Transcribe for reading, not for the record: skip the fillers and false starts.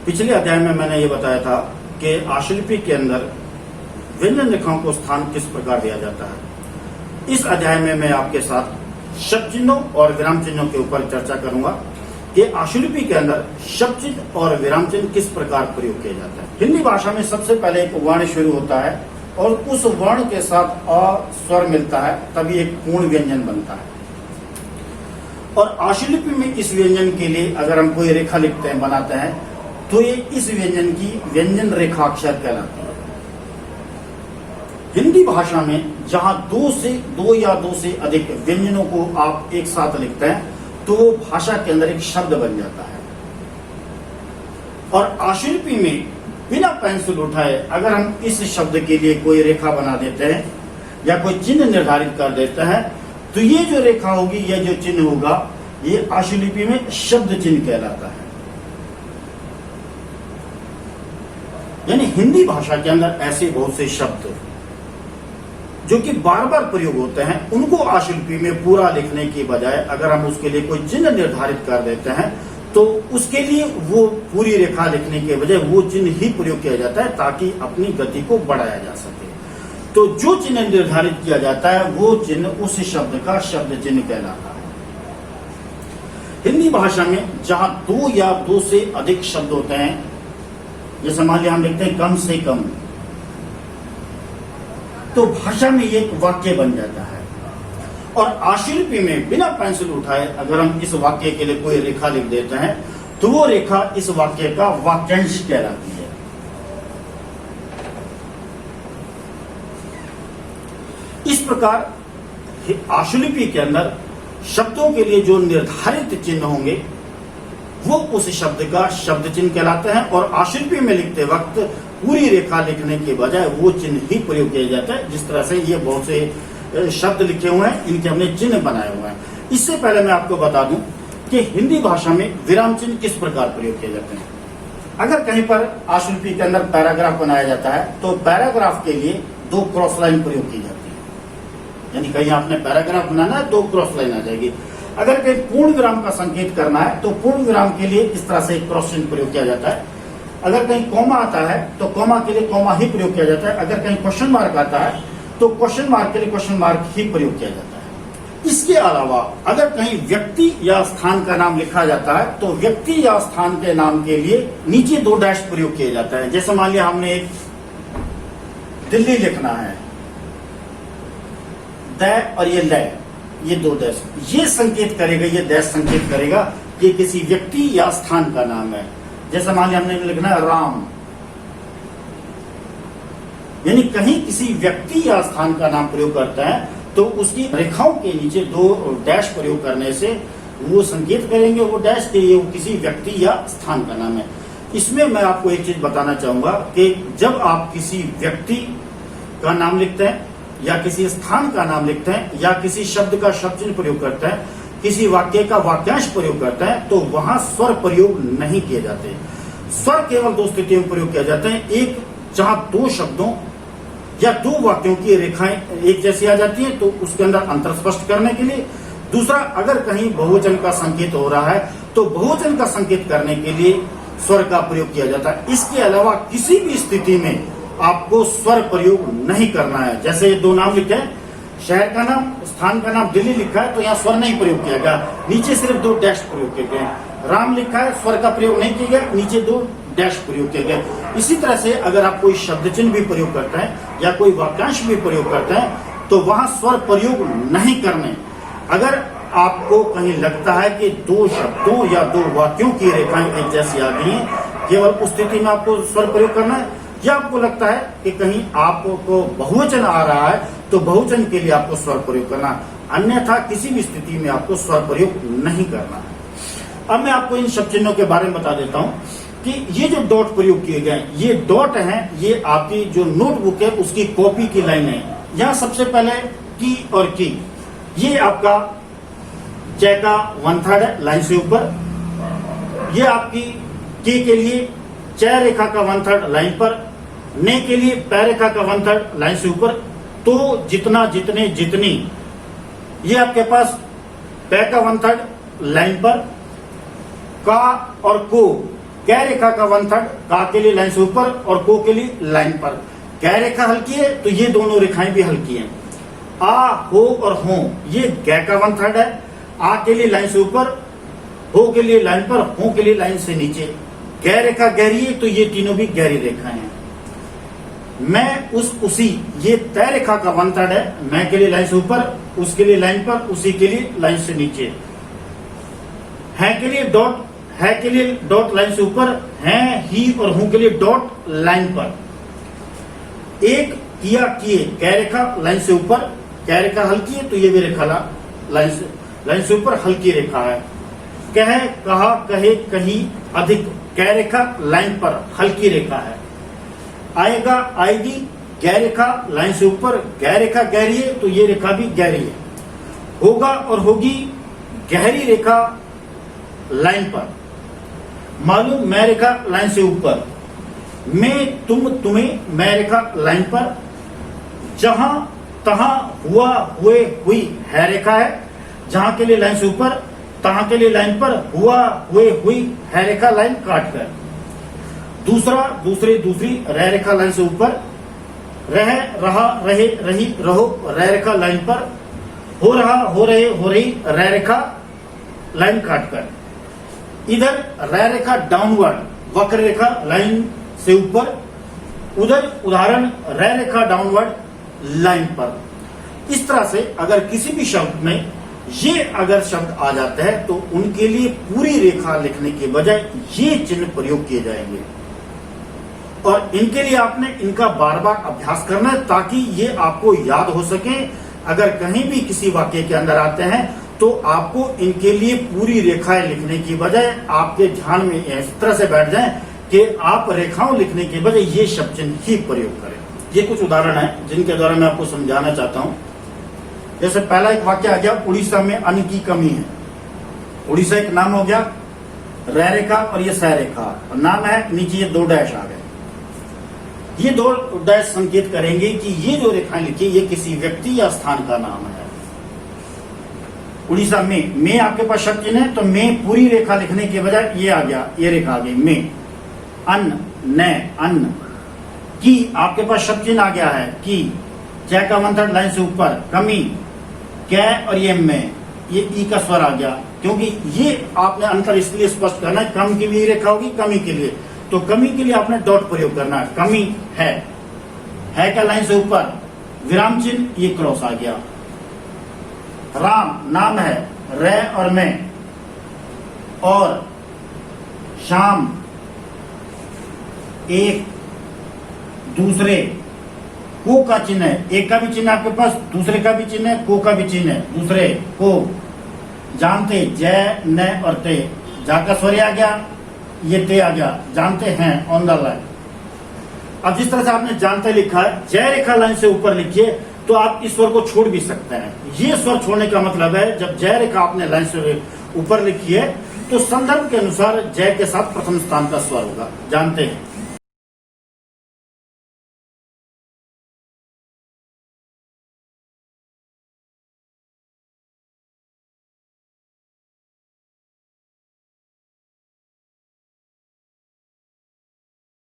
पिछले अध्याय में मैंने ये बताया था कि आशुलिपि के अंदर व्यंजन रेखाओं को स्थान किस प्रकार दिया जाता है। इस अध्याय में मैं आपके साथ शब्द चिन्हों और विराम चिन्हों के ऊपर चर्चा करूंगा कि आशुलिपि के अंदर शब्द चिन्ह और विराम चिन्ह किस प्रकार प्रयोग किया जाता है। हिंदी भाषा में सबसे पहले एक वर्ण शुरू होता है और उस वर्ण के साथ अ स्वर मिलता है, तभी एक पूर्ण व्यंजन बनता है। और आशुलिपि में इस व्यंजन के लिए अगर हम कोई रेखा लिखते हैं, बनाते हैं, तो ये इस व्यंजन की व्यंजन रेखाक्षर कहलाती है। हिंदी भाषा में जहां दो या दो से अधिक व्यंजनों को आप एक साथ लिखते हैं तो वो भाषा के अंदर एक शब्द बन जाता है। और आशुलिपि में बिना पेंसिल उठाए अगर हम इस शब्द के लिए कोई रेखा बना देते हैं या कोई चिन्ह निर्धारित कर देते हैं, तो ये जो रेखा होगी या जो चिन्ह होगा, ये आशुलिपि में शब्द चिन्ह कहलाता है। यानी हिंदी भाषा के अंदर ऐसे बहुत से शब्द जो कि बार बार प्रयोग होते हैं, उनको आशुलिपि में पूरा लिखने की बजाय अगर हम उसके लिए कोई चिन्ह निर्धारित कर देते हैं तो उसके लिए वो पूरी रेखा लिखने के बजाय वो चिन्ह ही प्रयोग किया जाता है ताकि अपनी गति को बढ़ाया जा सके। तो जो चिन्ह निर्धारित किया जाता है वो चिन्ह उस शब्द का शब्द चिन्ह कहलाता है। हिंदी भाषा में जहां दो या दो से अधिक शब्द होते हैं, जैसे मान लिया हम लिखते हैं कम से कम, तो भाषा में ये एक वाक्य बन जाता है। और आशुलिपि में बिना पेंसिल उठाए अगर हम इस वाक्य के लिए कोई रेखा लिख देते हैं तो वो रेखा इस वाक्य का वाक्यांश कहलाती है। इस प्रकार आशुलिपि के अंदर शब्दों के लिए जो निर्धारित चिन्ह होंगे वो उस शब्द का शब्द चिन्ह कहलाते हैं। और आशुलिपि में लिखते वक्त पूरी रेखा लिखने के बजाय वो चिन्ह ही प्रयोग किया जाता है। जिस तरह से ये बहुत से शब्द लिखे हुए हैं, इनके हमने चिन्ह बनाए हुए हैं। इससे पहले मैं आपको बता दूं कि हिंदी भाषा में विराम चिन्ह किस प्रकार प्रयोग किए जाते हैं। अगर कहीं पर आशुलिपि के अंदर पैराग्राफ बनाया जाता है तो पैराग्राफ के लिए दो क्रॉस लाइन प्रयोग की जाती है। यानी कहीं आपने पैराग्राफ बनाना है, दो क्रॉस लाइन आ जाएगी। अगर कहीं पूर्ण विराम का संकेत करना है तो पूर्ण विराम के लिए इस तरह से क्रॉस चिन्ह प्रयोग किया जाता है। अगर कहीं कॉमा आता है तो कॉमा के लिए कॉमा ही प्रयोग किया जाता है। अगर कहीं क्वेश्चन मार्क आता है तो क्वेश्चन मार्क के लिए क्वेश्चन मार्क ही प्रयोग किया जाता है। इसके अलावा अगर कहीं व्यक्ति या स्थान का नाम लिखा जाता है तो व्यक्ति या स्थान के नाम के लिए नीचे दो डैश प्रयोग किया जाता है। जैसे मान लिया हमने एक दिल्ली लिखना है, द और ये ल, ये दो डैश, ये संकेत करेगा, ये डैश संकेत करेगा कि किसी व्यक्ति या स्थान का नाम है। जैसे मान लिया हमने लिखना है राम, यानी कहीं किसी व्यक्ति या स्थान का नाम प्रयोग करता है तो उसकी रेखाओं के नीचे दो डैश प्रयोग करने से वो संकेत करेंगे वो डैश के ये किसी व्यक्ति या स्थान का नाम है। इसमें मैं आपको एक चीज बताना चाहूंगा कि जब आप किसी व्यक्ति का नाम लिखते हैं या किसी स्थान का नाम लिखते हैं या किसी शब्द का शब्द चिन्ह प्रयोग करते हैं, किसी वाक्य का वाक्यांश प्रयोग करते हैं, तो वहां स्वर प्रयोग नहीं किए जाते। स्वर केवल दो स्थितियों में प्रयोग किए जाते हैं। एक, जहां दो शब्दों या दो वाक्यों की रेखाएं एक जैसी आ जाती है तो उसके अंदर अंतर स्पष्ट करने के लिए। दूसरा, अगर कहीं बहुवचन का संकेत हो रहा है तो बहुवचन का संकेत करने के लिए स्वर का प्रयोग किया जाता है। इसके अलावा किसी भी स्थिति में आपको स्वर प्रयोग नहीं करना है। जैसे दो नाम लिखे हैं, शहर का नाम, स्थान का नाम दिल्ली लिखा है तो यहाँ स्वर नहीं प्रयोग किया गया, नीचे सिर्फ दो डैश प्रयोग किए गए। राम लिखा है, स्वर का प्रयोग नहीं किया गया, नीचे दो डैश प्रयोग किए गए। इसी तरह से अगर आप कोई शब्द चिन्ह भी प्रयोग करते हैं या कोई वाक्यांश भी प्रयोग करते हैं तो वहां स्वर प्रयोग नहीं करने। अगर आपको कहीं लगता है कि दो शब्दों या दो वाक्यों की रेखाएं एक जैसी आ गई हैं, केवल उस स्थिति में आपको स्वर प्रयोग करना है। या आपको लगता है कि कहीं आपको बहुवचन आ रहा है तो बहुवचन के लिए आपको स्वर प्रयोग करना, अन्यथा किसी भी स्थिति में आपको स्वर प्रयोग नहीं करना है। अब मैं आपको इन शब्द चिन्हों के बारे में बता देता हूं कि ये जो डॉट प्रयोग किए गए, ये डॉट हैं, ये आपकी जो नोटबुक है उसकी कॉपी की लाइन है। यहां सबसे पहले की और की, ये आपका च का 1/3 लाइन से ऊपर, ये आपकी के लिए च रेखा का 1/3 लाइन पर, ने के लिए पै रेखा का 1/3 लाइन से ऊपर। तो जितना जितने जितनी, ये आपके पास पै का 1/3 लाइन पर, का और को कै रेखा का 1/3 का के लिए लाइन से ऊपर और को के लिए लाइन पर। कै रेखा हल्की है तो ये दोनों रेखाएं भी हल्की हैं। आ, हो और हो ये गै का 1/3 है। आ के लिए लाइन से ऊपर, हो के लिए लाइन पर, हो के लिए लाइन से नीचे। गै रेखा गहरी है तो ये तीनों भी गहरी रेखाएं हैं। मैं, उस, उसी ये तय रेखा का 1/3 है। मैं के लिए लाइन से ऊपर, उसके लिए लाइन पर, उसी के लिए लाइन से नीचे। है के लिए डॉट, है के लिए डॉट लाइन से ऊपर, है, ही और हूं के लिए डॉट लाइन पर। एक, किया, किए कै रेखा लाइन से ऊपर, कै रेखा हल्की है तो ये भी रेखा लाइन से ऊपर हल्की रेखा है। कह, कहा, कहे, कही, अधिक कै रेखा लाइन पर हल्की रेखा है। आएगा, आएगी गै रेखा लाइन से ऊपर, गै रेखा गहरी है तो ये रेखा भी गहरी है। होगा और होगी गहरी रेखा लाइन पर। मालूम मैं रेखा लाइन से ऊपर। मैं, तुम, तुम्हें मैं रेखा लाइन पर। जहां तहां हुआ, हुए, हुई है रेखा है। जहां के लिए लाइन से ऊपर, तहां के लिए लाइन पर, हुआ, हुए, हुई है रेखा लाइन काट कर। दूसरा, दूसरे, दूसरी रह रेखा लाइन से ऊपर। रह, रहा, रहे, रही, रहो रह रेखा लाइन पर। हो रहा, हो रहे, हो रही रह रेखा लाइन काट कर। इधर रह रेखा डाउनवर्ड वक्र रेखा लाइन से ऊपर। उधर उदाहरण रह रेखा डाउनवर्ड लाइन पर। इस तरह से अगर किसी भी शब्द में ये अगर शब्द आ जाते हैं तो उनके लिए पूरी रेखा लिखने के बजाय ये चिन्ह प्रयोग किए जाएंगे और इनके लिए आपने इनका बार बार अभ्यास करना है ताकि ये आपको याद हो सके। अगर कहीं भी किसी वाक्य के अंदर आते हैं तो आपको इनके लिए पूरी रेखाएं लिखने की बजाय आपके ध्यान में इस तरह से बैठ जाए कि आप रेखाओं लिखने के बजाय ये शब्द चिन्ह ही प्रयोग करें। ये कुछ उदाहरण है जिनके द्वारा मैं आपको समझाना चाहता हूं। जैसे पहला एक वाक्य आ गया, उड़ीसा में अन्न की कमी है। उड़ीसा एक नाम हो गया, रह रेखा और ये सह रेखा और नाम है, नीचे ये 2 डैश आ गए। ये 2 डैश संकेत करेंगे कि ये जो रेखाएं लिखी ये किसी व्यक्ति या स्थान का नाम है। उड़ीसा में आपके पास शब्द चिन्ह है तो में पूरी रेखा लिखने के बजाय ये आ गया, ये रेखा आ गई में। अन्न, न, अन्न। की आपके पास शब्द चिन्ह आ गया है की, च का 1/3 लाइन से ऊपर। कमी, कै और ये में, ये ई का स्वर आ गया क्योंकि ये आपने अंतर इसलिए स्पष्ट करना है, कम की भी रेखा होगी कमी के लिए, तो कमी के लिए आपने डॉट प्रयोग करना है। कमी है का लाइन से ऊपर, विराम चिन्ह, ये क्रॉस आ गया। राम नाम है, रे और में। और शाम, एक, दूसरे, को का चिन्ह है, एक का भी चिन्ह आपके पास, दूसरे का भी चिन्ह है, को का भी चिन्ह है, दूसरे को। जानते, जय, न और ते, जा का स्वर आ गया, ये ते आ गया, जानते हैं ऑन द लाइन। अब जिस तरह से आपने जानते लिखा है, जय रेखा लाइन से ऊपर लिखिए तो आप इस स्वर को छोड़ भी सकते हैं। ये स्वर छोड़ने का मतलब है जब जय रेखा आपने लाइन से ऊपर लिखी है तो संदर्भ के अनुसार जय के साथ प्रथम स्थान का स्वर होगा। जानते हैं।